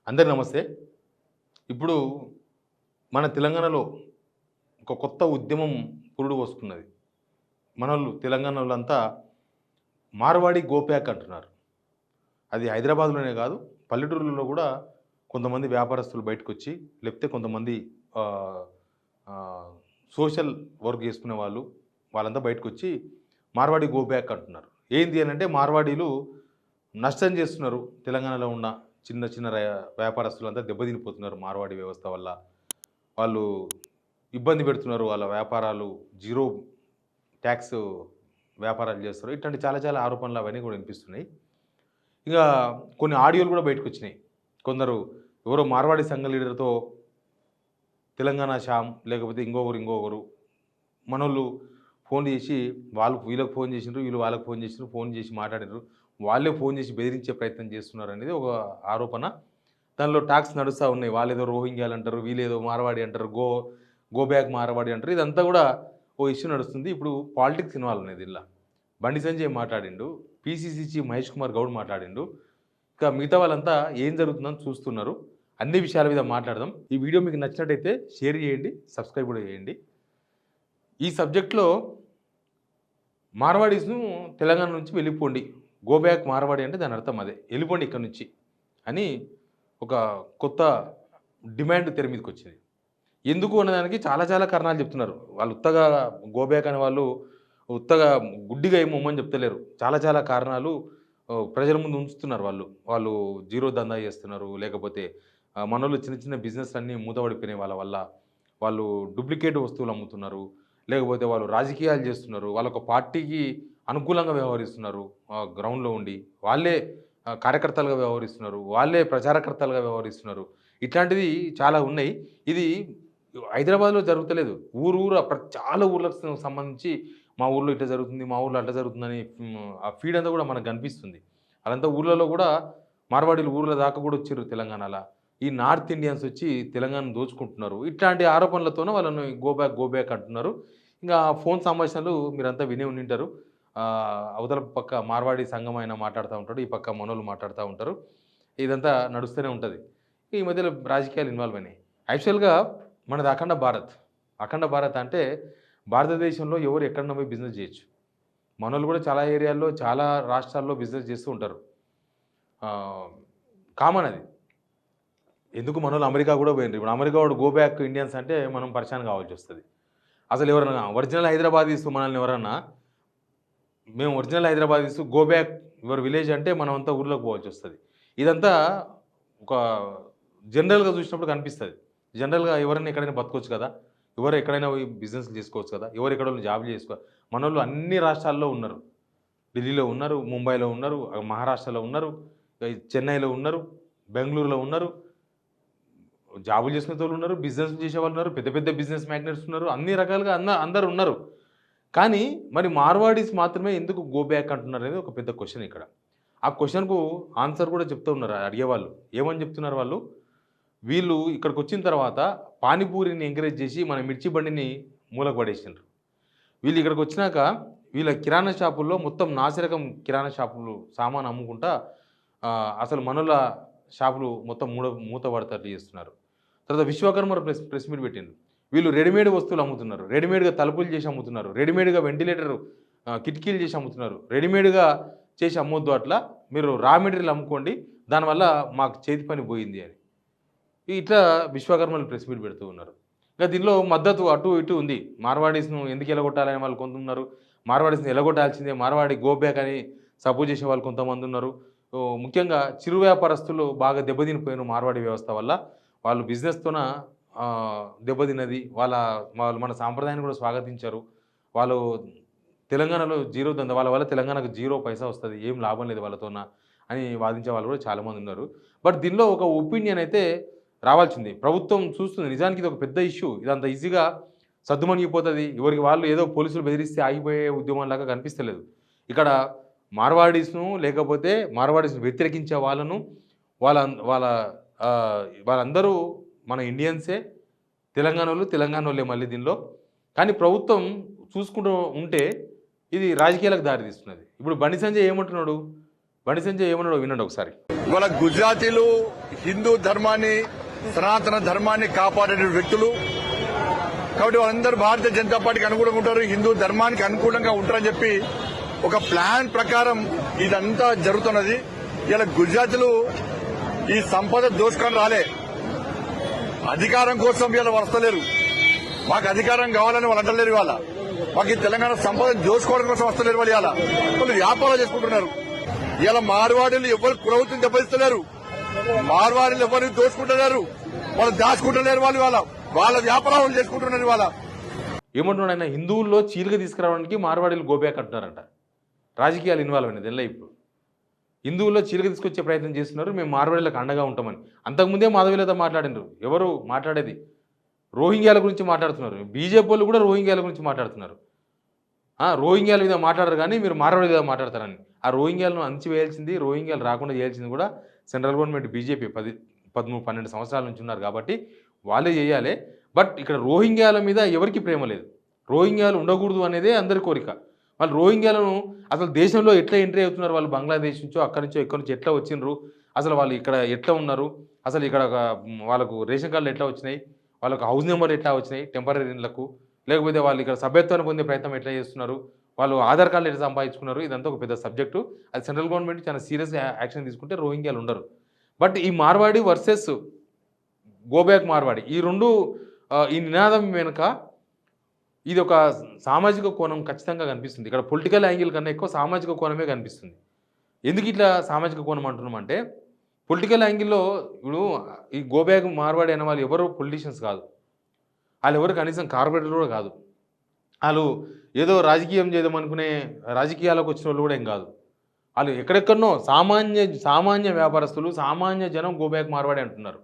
అందరికి నమస్తే. ఇప్పుడు మన తెలంగాణలో ఒక కొత్త ఉద్యమం పురుడు పోసుకున్నది. మనోళ్ళు తెలంగాణోళ్ళంతా మార్వాడి గో బ్యాక్ అంటున్నారు. అది హైదరాబాద్‌లోనే కాదు, పల్లెటూరులలో కూడా కొంతమంది వ్యాపారస్తులు బయటకొచ్చి, లేకపోతే కొంతమంది ఆహ్, ఆహ్, సోషల్ వర్క్ చేసుకునే వాళ్ళు, వాళ్ళంతా బయటకొచ్చి మార్వాడి గో బ్యాక్ అంటున్నారు. ఏంది అనంటే మార్వాడీలు నష్టం చేస్తున్నారు. తెలంగాణలో ఉన్న చిన్న చిన్న వ్యాపారస్తులంతా దెబ్బతినిపోతున్నారు మార్వాడి వ్యవస్థ వల్ల. వాళ్ళు ఇబ్బంది పెడుతున్నారు. వాళ్ళ వ్యాపారాలు జీరో టాక్స్ వ్యాపారాలు చేస్తారు. ఇట్లాంటి చాలా చాలా ఆరోపణలు అవన్నీ కూడా వినిపిస్తున్నాయి. ఇక కొన్ని ఆడియోలు కూడా బయటకొచ్చినాయి. కొందరు ఎవరో మార్వాడి సంఘ లీడర్‌తో తెలంగాణ శ్యామ్ లేకపోతే ఇంకొకరు మనోళ్ళు ఫోన్ చేసి వాళ్ళు వీళ్ళకి ఫోన్ చేసిండ్రు, వీళ్ళు వాళ్ళకి ఫోన్ చేసిండ్రు, ఫోన్ చేసి మాట్లాడిండ్రు. వాళ్ళే ఫోన్ చేసి బెదిరించే ప్రయత్నం చేస్తున్నారనేది ఒక ఆరోపణ. దానిలో టాక్స్ నడుస్తా ఉన్నాయి. వాళ్ళేదో రోహింగ్యాలు అంటారు, వీళ్ళేదో మార్వాడి అంటారు, గో బ్యాక్ మార్వాడి అంటారు. ఇదంతా కూడా ఓ ఇష్యూ నడుస్తుంది. ఇప్పుడు పాలిటిక్స్ ఇన్వాల్వ్ ఉన్నాయి దీనిలో. బండి సంజయ్ మాట్లాడిండు, పీసీసీ చీఫ్ మహేష్ కుమార్ గౌడ్ మాట్లాడిండు. ఇంకా మిగతా వాళ్ళంతా ఏం జరుగుతుందని చూస్తున్నారు. అన్ని విషయాల మీద మాట్లాడదాం. ఈ వీడియో మీకు నచ్చినట్టయితే షేర్ చేయండి, సబ్స్క్రైబ్ కూడా చేయండి. ఈ సబ్జెక్ట్‌లో మార్వాడీస్‌ను తెలంగాణ నుంచి వెళ్ళిపోండి. గో బ్యాక్ మార్వాడి అంటే దాని అర్థం అదే. ఎళ్ళిపోండి ఇక్కడి నుంచి అని ఒక కొత్త డిమాండ్ తెర మీదకొచ్చింది. ఎందుకు అన్నదానికి చాలా చాలా కారణాలు చెప్తున్నారు. వాళ్ళు ఉత్తగా గో బ్యాక్ అనే వాళ్ళు ఉత్తగా గుడ్డిగా ఏమి పొమ్మని చెప్తలేరు. చాలా చాలా కారణాలు ప్రజల ముందు ఉంచుతున్నారు వాళ్ళు. వాళ్ళు జీరో దందా చేస్తున్నారు. లేకపోతే మనోళ్ళు చిన్న చిన్న బిజినెస్‌లన్నీ మూతపడిపోయినాయి వాళ్ళ వల్ల. వాళ్ళు డూప్లికేట్ వస్తువులు అమ్ముతున్నారు. లేకపోతే వాళ్ళు రాజకీయాలు చేస్తున్నారు. వాళ్ళొక పార్టీకి అనుకూలంగా వ్యవహరిస్తున్నారు. గ్రౌండ్‌లో ఉండి. వాళ్ళే కార్యకర్తలుగా వ్యవహరిస్తున్నారు. వాళ్ళే ప్రచారకర్తలుగా వ్యవహరిస్తున్నారు. ఇట్లాంటివి చాలా ఉన్నాయి. ఇది హైదరాబాద్‌లో జరుగుతలేదు. ఊరు చాలా ఊర్లకు సంబంధించి మా ఊర్లో ఇట్లా జరుగుతుంది, మా ఊర్లో అట్లా జరుగుతుందని ఆ ఫీడ్ అంతా కూడా మనకు కనిపిస్తుంది. అదంతా ఊర్లలో కూడా మార్వాడీలు ఊర్ల దాకా కూడా వచ్చిర్రు తెలంగాణల. ఈ నార్త్ ఇండియన్స్ వచ్చి తెలంగాణను దోచుకుంటున్నారు. ఇట్లాంటి ఆరోపణలతోనే వాళ్ళని గో బ్యాక్ అంటున్నారు. ఇంకా ఫోన్ సంభాషణలు మీరంతా వినే ఉండింటారు. అవతల పక్క మార్వాడి సంఘం ఆయన మాట్లాడుతా ఉంటాడు. ఈ పక్క మనోళ్ళు మాట్లాడుతా ఉంటారు. ఇదంతా నడుస్తూనే ఉంటది. ఈ మధ్యలో రాజకీయాలు ఇన్వాల్వ్ అయినాయి. యాక్చువల్‌గా మనది అఖండ భారత్. అఖండ భారత్ అంటే భారతదేశంలో ఎవరు ఎక్కడన్నా పోయి బిజినెస్ చేయొచ్చు. మనోళ్ళు కూడా చాలా ఏరియాల్లో, చాలా రాష్ట్రాల్లో బిజినెస్ చేస్తూ ఉంటారు. కామన్ అది. ఎందుకు మనోళ్ళు అమెరికా కూడా పోయిండ్రు. ఇప్పుడు అమెరికా వాడు గో బ్యాక్ ఇండియన్స్ అంటే మనం పరిశాన్ కావాల్సొస్తది. అసలు ఎవరన్నా ఒరిజినల్ హైదరాబాదీస్ మనల్ని ఎవరన్నా మేము original Hyderabadis go back your village అంటే మనమంతా ఊర్లోకి పోవాల్సొస్తది. ఇదంతా ఒక జనరల్‌గా చూసినప్పుడు కనిపిస్తది. జనరల్‌గా ఎవరైనా ఎక్కడైనా బతకొచ్చు కదా! ఎవరు ఎక్కడైనా పోయి బిజినెస్‌లు చేసుకోవచ్చు కదా! ఎవరు ఎక్కడోళ్ళు జాబ్‌లు మనోళ్ళు అన్ని రాష్ట్రాల్లో ఉన్నారు. ఢిల్లీలో ఉన్నారు, ముంబైలో ఉన్నారు, మహారాష్ట్రలో ఉన్నారు, చెన్నైలో ఉన్నారు, బెంగుళూరులో ఉన్నారు. జాబులు చేసుకునేటోళ్ళు ఉన్నారు, బిజినెస్‌లు చేసేవాళ్ళు ఉన్నారు, పెద్ద పెద్ద బిజినెస్ మ్యాగ్నెట్స్ ఉన్నారు. అన్ని రకాలుగా అందరూ ఉన్నారు. కానీ మరి మార్వాడీస్ మాత్రమే ఎందుకు గో బ్యాక్ అంటున్నారనేది ఒక పెద్ద క్వెషన్ ఇక్కడ. ఆ క్వెషన్‌కు ఆన్సర్ కూడా చెప్తూ ఉన్నారు అడిగేవాళ్ళు. ఏమని చెప్తున్నారు వాళ్ళు? వీళ్ళు ఇక్కడికొచ్చిన తర్వాత పానీపూరిని ఎంకరేజ్ చేసి మన మిర్చి బండిని మూలకు పడేసిండ్రు. వీళ్ళు ఇక్కడికొచ్చినాక వీళ్ళ కిరాణా షాపుల్లో మొత్తం నాసిరకం కిరాణా షాపులు సామాను అమ్ముకుంటా అసలు మనోళ్ళ షాపులు మొత్తం మూత పడతట్లు చేస్తున్నారు. తర్వాత విశ్వకర్మ ప్రెస్ మీట్ పెట్టిండ్రు. వీళ్ళు రెడీమేడ్ వస్తువులు అమ్ముతున్నారు. రెడీమేడ్‌గా తలుపులు చేసి అమ్ముతున్నారు. రెడీమేడ్‌గా వెంటిలేటర్ కిటికీలు చేసి అమ్ముతున్నారు. రెడీమేడ్‌గా చేసి అమ్మొద్దు అట్లా. మీరు రా మెటీరియల్ అమ్ముకోండి. దానివల్ల మాకు చేతి పని పోయింది అని. ఇట్లా విశ్వకర్మలు ప్రెస్ మీట్ పెడుతూ ఉన్నారు. ఇంకా దీనిలో మద్దతు అటు ఇటు ఉంది. మార్వాడీస్‌ను ఎందుకు ఎలగొట్టాలని వాళ్ళు కొంతున్నారు. మార్వాడీస్‌ని ఎలగొట్టాల్సిందే. మార్వాడి గో బ్యాక్ అని సపోర్ట్ చేసేవాళ్ళు కొంతమందున్నారు. ముఖ్యంగా చిరు వ్యాపారస్తులు బాగా దెబ్బతినిపోయిన మార్వాడి వ్యవస్థ వల్ల. వాళ్ళు బిజినెస్‌తోన దెబ్బతిన్నది. వాళ్ళు మన సాంప్రదాయాన్ని కూడా స్వాగతించారు. వాళ్ళు తెలంగాణలో జీరో దందా వాళ్ళ వల్ల తెలంగాణకు జీరో పైసా వస్తది. ఏం లాభం లేదు వాళ్ళతోన అని వాదించే వాళ్ళు కూడా చాలామందున్నారు. బట్ దీనిలో ఒక ఒపీనియన్ అయితే రావాల్సిందే. ప్రభుత్వం చూస్తుంది. నిజానికి ఇది ఒక పెద్ద ఇష్యూ. ఇదంత ఈజీగా సద్దుమణిగిపోతది. ఎవరికి వాళ్ళు ఏదో పోలీసులు బెదిరిస్తే ఆగిపోయే ఉద్యమంలాగా కనిపిస్తలేదు. ఇక్కడ మార్వాడీస్‌ను లేకపోతే మార్వాడీస్‌ని వ్యతిరేకించే వాళ్ళను వాళ్ళ వాళ్ళ వాళ్ళందరూ మన ఇండియన్సే. తెలంగాణోళ్ళే మళ్ళీ దీనిలో. కానీ ప్రభుత్వం చూసుకుంటూ ఉంటే ఇది రాజకీయాలకు దారి తీస్తున్నది. ఇప్పుడు బండి సంజయ్ ఏమంటున్నాడు? బండి సంజయ్ ఏమన్నాడో వినండి ఒకసారి. ఇవాళ గుజరాతీలు హిందూ ధర్మాన్ని సనాతన ధర్మాన్ని కాపాడే వ్యక్తులు కాబట్టి వాళ్ళందరూ భారతీయ జనతా పార్టీకి అనుకూలంగా ఉంటారు, హిందూ ధర్మానికి అనుకూలంగా ఉంటారని చెప్పి ఒక ప్లాన్ ప్రకారం ఇదంతా జరుగుతున్నది. ఇలా గుజరాతీలు ఈ సంపద దోచుకొని రాలే, అధికారం కోసం ఇలా వస్తలేరు. మాకు అధికారం కావాలని వాళ్ళు అంటలేరు. ఇవాళ మాకు ఈ తెలంగాణ సంపద దోచుకోవడం కోసం వస్తలేరు. వాళ్ళు వ్యాపారాలు చేసుకుంటున్నారు. ఇలా మార్వాడీలు ఎవరు ప్రభుత్వం దెబ్బతిస్తలేరు, మార్వాడీలు ఎవరిని దోచుకుంటున్నారు, వాళ్ళు దాచుకుంటున్నారు. వాళ్ళ వ్యాపారాలు చేసుకుంటున్నారు. ఇవాళ ఏమంటున్నాడు ఆయన, హిందువుల్లో చీలిక తీసుకురావడానికి మార్వాడీలు గోబ్యాక్ అంటున్నారంట. రాజకీయాలు ఇన్వాల్వ్ అయినది ఎలా ఇప్పుడు హిందువుల్లో చీలిక తీసుకొచ్చే ప్రయత్నం చేస్తున్నారు, మేము మార్వాడీలకు అండగా ఉంటామని. అంతకుముందే మాధవీలతో మాట్లాడినారు. ఎవరు మాట్లాడేది? రోహింగ్యాల గురించి మాట్లాడుతున్నారు. బీజేపీ వాళ్ళు కూడా రోహింగ్యాల గురించి మాట్లాడుతున్నారు. రోహింగ్యాల మీద మాట్లాడరు కానీ మీరు మార్వాడి మీద మాట్లాడతారని. ఆ రోహింగ్యాలను అణిచివేయాల్సింది, రోహింగ్యాలు రాకుండా చేయాల్సింది కూడా సెంట్రల్ గవర్నమెంట్ బీజేపీ 13-12 సంవత్సరాల నుంచి ఉన్నారు కాబట్టి వాళ్ళే చేయాలి. బట్ ఇక్కడ రోహింగ్యాల మీద ఎవరికి ప్రేమ లేదు. రోహింగ్యాలు ఉండకూడదు అనేదే అందరి కోరిక. వాళ్ళు రోహింగ్యాలను అసలు దేశంలో ఎట్లా ఎంట్రీ అవుతున్నారు, వాళ్ళు బంగ్లాదేశ్ నుంచో అక్కడి నుంచో ఎక్కడి నుంచి ఎట్లా వచ్చిండ్రు, అసలు వాళ్ళు ఇక్కడ ఎట్లా ఉన్నారు, అసలు ఇక్కడ వాళ్ళకు రేషన్ కార్డులు ఎట్లా వచ్చినాయి, వాళ్ళకు హౌస్ నెంబర్ ఎట్లా వచ్చినాయి టెంపరీ ఇళ్లకు, లేకపోతే వాళ్ళు ఇక్కడ సభ్యత్వాన్ని పొందే ప్రయత్నం ఎట్లా చేస్తున్నారు, వాళ్ళు ఆధార్ కార్డులు ఎట్లా సంపాదించుకున్నారు, ఇదంతా ఒక పెద్ద సబ్జెక్టు. అది సెంట్రల్ గవర్నమెంట్ చాలా సీరియస్గా యాక్షన్ తీసుకుంటే రోహింగ్యాలు ఉండరు. బట్ ఈ మార్వాడి వర్సెస్ గోబ్యాక్ మార్వాడి ఈ రెండు ఈ నినాదం వెనుక ఇది ఒక సామాజిక కోణం ఖచ్చితంగా కనిపిస్తుంది. ఇక్కడ పొలిటికల్ యాంగిల్ కన్నా ఎక్కువ సామాజిక కోణమే కనిపిస్తుంది. ఎందుకు ఇట్లా సామాజిక కోణం అంటున్నామంటే, పొలిటికల్ యాంగిల్లో ఇప్పుడు ఈ గోబ్యాక్ మార్వాడి అనే వాళ్ళు ఎవరు పొలిటీషియన్స్ కాదు, వాళ్ళు ఎవరు కనీసం కార్పొరేటర్లు కూడా కాదు, వాళ్ళు ఏదో రాజకీయం చేద్దామనుకునే రాజకీయాలకు వచ్చిన వాళ్ళు కూడా ఏం కాదు. వాళ్ళు ఎక్కడెక్కడనో సామాన్య వ్యాపారస్తులు, సామాన్య జనం గోబ్యాక్ మార్వాడి అంటున్నారు.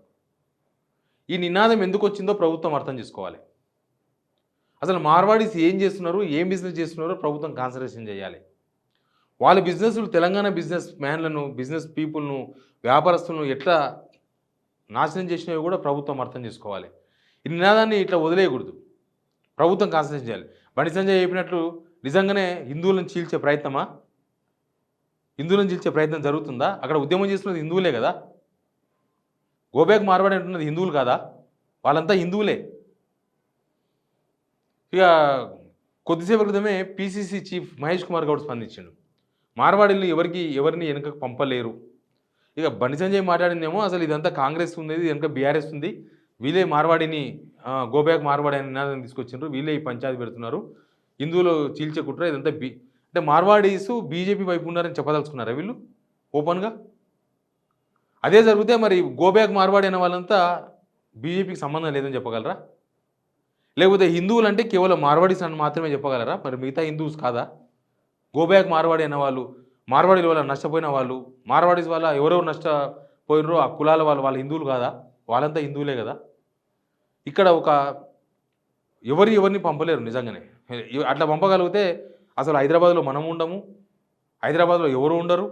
ఈ నినాదం ఎందుకు వచ్చిందో ప్రభుత్వం అర్థం చేసుకోవాలి. అసలు మార్వాడీస్ ఏం చేస్తున్నారు, ఏం బిజినెస్ చేస్తున్నారో ప్రభుత్వం కాన్సన్ట్రేషన్ చేయాలి. వాళ్ళ బిజినెస్లు తెలంగాణ బిజినెస్ మ్యాన్లను, బిజినెస్ పీపుల్ను, వ్యాపారస్తులను ఎట్లా నాశనం చేసినవి కూడా ప్రభుత్వం అర్థం చేసుకోవాలి. ఈ నినాదాన్ని ఇట్లా వదిలేయకూడదు, ప్రభుత్వం కాన్సన్ట్రేషన్ చేయాలి. బండి సంజయ్ చెప్పినట్లు నిజంగానే హిందువులను చీల్చే ప్రయత్నమా, హిందువులను చీల్చే ప్రయత్నం జరుగుతుందా? అక్కడ ఉద్యమం చేస్తున్నది హిందువులే కదా, గోబ్యాక్ మార్వాడి అంటున్నది హిందువులు కాదా? వాళ్ళంతా హిందువులే. ఇక కొద్దిసేపు క్రితమే పీసీసీ చీఫ్ మహేష్ కుమార్ గౌడ్ స్పందించాడు. మార్వాడీలు ఎవరిని వెనుకకు పంపలేరు. ఇక బండి సంజయ్ మాట్లాడిందేమో అసలు ఇదంతా కాంగ్రెస్ ఉంది, వెనుక బీఆర్ఎస్ ఉంది, వీళ్ళే మార్వాడిని గోబ్యాక్ మార్వాడి అని నినాదం తీసుకొచ్చిండ్రు, వీళ్ళే ఈ పంచాయతీ పెడుతున్నారు, హిందువులు చీల్చే కుట్ర ఇదంతా అంటే మార్వాడీస్ బీజేపీ వైపు ఉన్నారని చెప్పదలుచుకున్నారా వీళ్ళు ఓపెన్గా? అదే జరిగితే మరి గోబ్యాక్ మార్వాడి అనే వాళ్ళంతా బీజేపీకి సంబంధం లేదని చెప్పగలరా? లేకపోతే హిందువులు అంటే కేవలం మార్వాడీస్ అని మాత్రమే చెప్పగలరా? మరి మిగతా హిందూస్ కాదా? గోబ్యాక్ మార్వాడి అనేవాళ్ళు, మార్వాడీల వల్ల నష్టపోయిన వాళ్ళు, మార్వాడీస్ వల్ల ఎవరెవరు నష్టపోయినరో ఆ కులాల వాళ్ళ హిందువులు కాదా? వాళ్ళంతా హిందువులే కదా. ఇక్కడ ఒక ఎవరిని పంపలేరు నిజంగానే. అట్లా పంపగలిగితే అసలు హైదరాబాద్లో మనం ఉండము, హైదరాబాద్లో ఎవరు ఉండరు,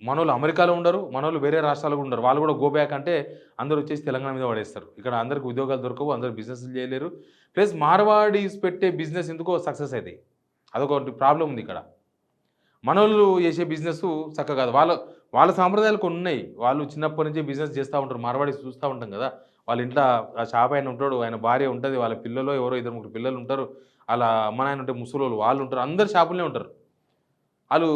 మనోళ్ళు అమెరికాలో ఉండరు, మనోళ్ళు వేరే రాష్ట్రాల్లో ఉండరు. వాళ్ళు కూడా గోబ్యాక్ అంటే అందరూ వచ్చేసి తెలంగాణ మీద పడేస్తారు. ఇక్కడ అందరికి ఉద్యోగాలు దొరకవు, అందరూ బిజినెస్లు చేయలేరు. ప్లస్ మార్వాడీస్ పెట్టే బిజినెస్ ఎందుకో సక్సెస్ అవుతాయి, అదొకటి ప్రాబ్లం ఉంది ఇక్కడ. మనోళ్ళు చేసే బిజినెస్ చక్కగా కాదు. వాళ్ళ సాంప్రదాయాలు కొన్ని ఉన్నాయి. వాళ్ళు చిన్నప్పటి నుంచి బిజినెస్ చేస్తూ ఉంటారు. మార్వాడీస్ చూస్తూ ఉంటాం కదా, వాళ్ళ ఇంట్లో ఆ షాప్ ఆయన ఉంటాడు, ఆయన భార్య ఉంటుంది, వాళ్ళ పిల్లలు ఎవరో 2-3 పిల్లలు ఉంటారు, వాళ్ళ అమ్మ నాయన ఉంటే ముసలోళ్ళు వాళ్ళు ఉంటారు, అందరు షాపులనే ఉంటారు. వాళ్ళు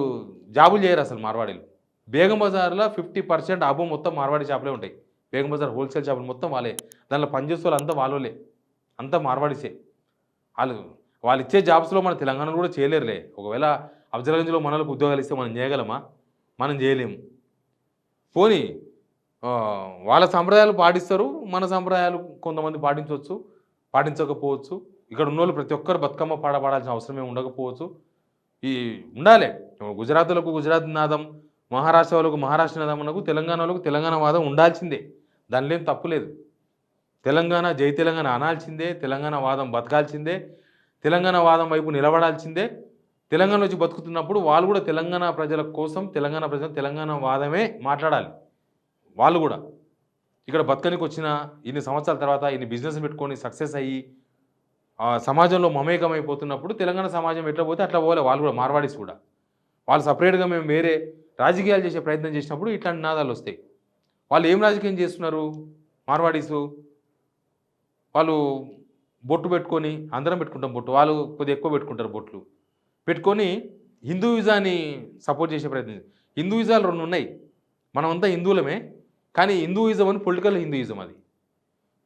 జాబులు చేయరు అసలు మార్వాడీలు. బేగం బజార్లో 50% అబో మొత్తం మార్వాడి షాపులే ఉంటాయి. బేగం బజార్ హోల్సేల్ షాపులు మొత్తం వాళ్ళే, దాంట్లో పనిచేసే వాళ్ళు అంతా వాళ్ళే, అంతా మార్వాడీసే. వాళ్ళు ఇచ్చే జాబ్స్లో మన తెలంగాణలో కూడా చేయలేరులే. ఒకవేళ అఫ్జల్గంజ్లో మనలకు ఉద్యోగాలు ఇస్తే మనం చేయగలమా? మనం చేయలేము. పోనీ వాళ్ళ సంప్రదాయాలు పాటిస్తారు, మన సంప్రదాయాలు కొంతమంది పాటించవచ్చు, పాటించకపోవచ్చు. ఇక్కడ ఉన్నోళ్ళు ప్రతి ఒక్కరు బతుకమ్మ పాడాల్సిన అవసరమే ఉండకపోవచ్చు. ఉండాలి. గుజరాత్లకు గుజరాత్ నాదం, మహారాష్ట్ర వాళ్ళకు మహారాష్ట్ర నాదం, మనకు తెలంగాణ వాళ్ళకు తెలంగాణ వాదం ఉండాల్సిందే, దానిలో ఏం తప్పులేదు. తెలంగాణ జై తెలంగాణ అనాల్సిందే, తెలంగాణ వాదం బతకాల్సిందే, తెలంగాణ వాదం వైపు నిలబడాల్సిందే. తెలంగాణ వచ్చి బతుకుతున్నప్పుడు వాళ్ళు కూడా తెలంగాణ ప్రజల కోసం, తెలంగాణ ప్రజలు తెలంగాణ వాదమే మాట్లాడాలి. వాళ్ళు కూడా ఇక్కడ బతకనికి వచ్చిన ఇన్ని సంవత్సరాల తర్వాత ఇన్ని బిజినెస్ పెట్టుకొని సక్సెస్ అయ్యి సమాజంలో మమేకమైపోతున్నప్పుడు తెలంగాణ సమాజం ఎట్లా పోతే అట్లా పోలే. వాళ్ళు కూడా మార్వాడీస్ కూడా వాళ్ళు సపరేట్గా మేము వేరే రాజకీయాలు చేసే ప్రయత్నం చేసినప్పుడు ఇట్లాంటి నినాదాలు వస్తాయి. వాళ్ళు ఏం రాజకీయం చేస్తున్నారు మార్వాడీసు? వాళ్ళు బొట్టు పెట్టుకొని, అందరం పెట్టుకుంటాం బొట్టు, వాళ్ళు కొద్దిగా ఎక్కువ పెట్టుకుంటారు బొట్లు పెట్టుకొని హిందూయిజాన్ని సపోర్ట్ చేసే ప్రయత్నం. హిందూయిజాలు 2 ఉన్నాయి. మనమంతా హిందువులమే, కానీ హిందూయిజం అని పొలిటికల్ హిందూయిజం. అది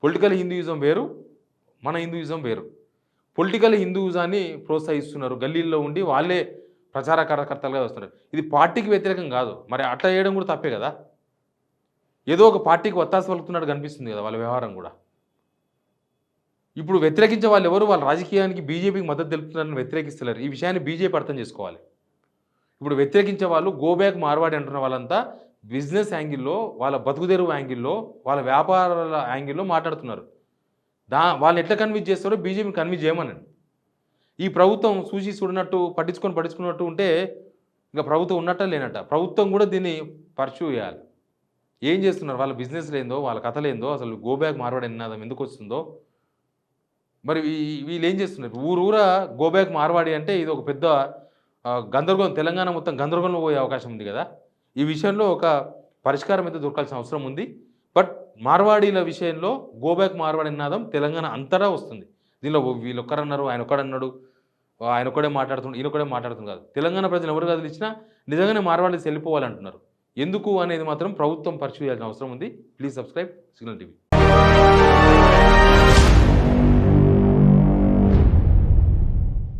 పొలిటికల్ హిందూయిజం వేరు, మన హిందూయిజం వేరు. పొలిటికల్ హిందూయిజాన్ని ప్రోత్సహిస్తున్నారు, గల్లీల్లో ఉండి వాళ్ళే ప్రచార కార్యకర్తలుగా వస్తున్నారు. ఇది పార్టీకి వ్యతిరేకం కాదు, మరి అట్లా చేయడం కూడా తప్పే కదా. ఏదో ఒక పార్టీకి వత్తాసు పలుకుతున్నట్టు కనిపిస్తుంది కదా వాళ్ళ వ్యవహారం కూడా. ఇప్పుడు వ్యతిరేకించే వాళ్ళు ఎవరు? వాళ్ళ రాజకీయానికి బీజేపీకి మద్దతు తెలుపుతున్నారని వ్యతిరేకిస్తున్నారు. ఈ విషయాన్ని బీజేపీ అర్థం చేసుకోవాలి. ఇప్పుడు వ్యతిరేకించే వాళ్ళు గో బ్యాక్ మార్వాడి అంటున్న వాళ్ళంతా బిజినెస్ యాంగిల్లో, వాళ్ళ బతుకుదెరువు యాంగిల్లో, వాళ్ళ వ్యాపారాల యాంగిల్లో మాట్లాడుతున్నారు. వాళ్ళని ఎట్లా కన్విన్స్ చేస్తారో బీజేపీని కన్విన్స్ చేయమనండి. ఈ ప్రభుత్వం చూసి చూడనట్టు పట్టించుకున్నట్టు ఉంటే ఇంకా ప్రభుత్వం ఉన్నట్ట లేనట్ట. ప్రభుత్వం కూడా దీన్ని పర్స్యూ చేయాలి. ఏం చేస్తున్నారు, వాళ్ళ బిజినెస్ ఏందో, వాళ్ళ కథలేందో, అసలు గో బ్యాక్ మార్వాడి నినాదం ఎందుకు వస్తుందో, మరి వీళ్ళు ఏం చేస్తున్నారు? ఊరూరా గో బ్యాక్ మార్వాడి అంటే ఇది ఒక పెద్ద గందరగోళం, తెలంగాణ మొత్తం గందరగోళంలో పోయే అవకాశం ఉంది కదా. ఈ విషయంలో ఒక పరిష్కారం అయితే దొరకాల్సిన అవసరం ఉంది. బట్ మార్వాడీల విషయంలో గో బ్యాక్ మార్వాడి నినాదం తెలంగాణ అంతటా వస్తుంది. దీనిలో వీళ్ళు ఒక్కరన్నారు, ఆయన ఒక్కడన్నాడు, ఆయన ఒక్కడే మాట్లాడుతున్నాడు, ఈయన ఒక్కడే మాట్లాడుతుంది కాదు. తెలంగాణ ప్రజలు ఎవరు కదిలిచ్చినా నిజంగానే మార్వాడీస్ వెళ్ళిపోవాలంటున్నారు. ఎందుకు అనేది మాత్రం ప్రభుత్వం పర్స్యూ చేయాల్సిన అవసరం ఉంది. Please subscribe signal TV.